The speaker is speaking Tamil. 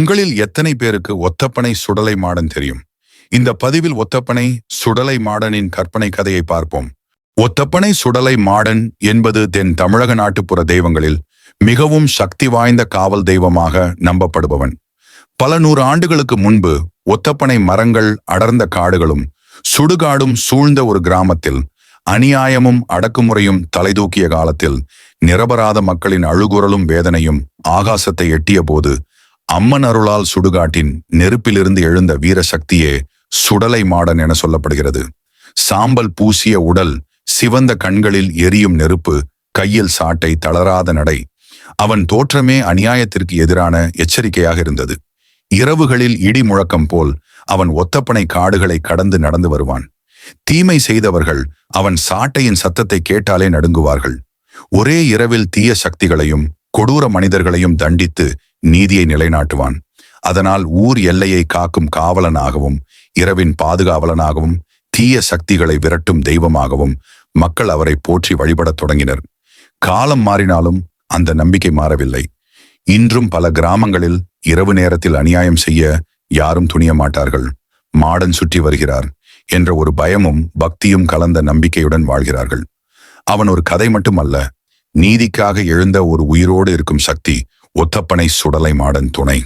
உங்களில் எத்தனை பேருக்கு ஒத்தப்பனை சுடலை மாடன் தெரியும்? இந்த பதிவில் ஒத்தப்பனை சுடலை மாடனின் கற்பனை கதையை பார்ப்போம். ஒத்தப்பனை சுடலை மாடன் என்பது தென் தமிழக நாட்டுப்புற தெய்வங்களில் மிகவும் சக்தி வாய்ந்த காவல் தெய்வமாக நம்பப்படுபவன். பல நூறு ஆண்டுகளுக்கு முன்பு ஒத்தப்பனை மரங்கள் அடர்ந்த காடுகளும் சுடுகாடும் சூழ்ந்த ஒரு கிராமத்தில் அநியாயமும் அடக்குமுறையும் தலைதூக்கிய காலத்தில் நிரபராத மக்களின் அழுகுரலும் வேதனையும் ஆகாசத்தை எட்டிய போது அம்மன் அருளால் சுடுகாட்டின் நெருப்பிலிருந்து எழுந்த வீர சக்தியே சுடலை மாடன் என சொல்லப்படுகிறது. சாம்பல் பூசிய உடல், சிவந்த கண்களில் எரியும் நெருப்பு, கையில் சாட்டை, தளராத நடை. அவன் தோற்றமே அநியாயத்திற்கு எதிரான எச்சரிக்கையாக இருந்தது. இரவுகளில் இடி முழக்கம் போல் அவன் ஒத்தப்பனை காடுகளை கடந்து நடந்து வருவான். தீமை செய்தவர்கள் அவன் சாட்டையின் சத்தத்தை கேட்டாலே நடுங்குவார்கள். ஒரே இரவில் தீய சக்திகளையும் கொடூர மனிதர்களையும் தண்டித்து நீதியை நிலைநாட்டுவான். அதனால் ஊர் எல்லையை காக்கும் காவலனாகவும் இரவின் பாதுகாவலனாகவும் தீய சக்திகளை விரட்டும் தெய்வமாகவும் மக்கள் அவரை போற்றி வழிபடத் தொடங்கினர். காலம் மாறினாலும் அந்த நம்பிக்கை மாறவில்லை. இன்றும் பல கிராமங்களில் இரவு நேரத்தில் அநியாயம் செய்ய யாரும் துணிய மாட்டார்கள். மாடன் சுற்றி வருகிறார் என்ற ஒரு பயமும் பக்தியும் கலந்த நம்பிக்கையுடன் வாழ்கிறார்கள். அவன் ஒரு கதை மட்டுமல்ல, நீதிக்காக எழுந்த ஒரு உயிரோடு இருக்கும் சக்தி. ஒத்தப்பனை சுடலை மாடன் துணை.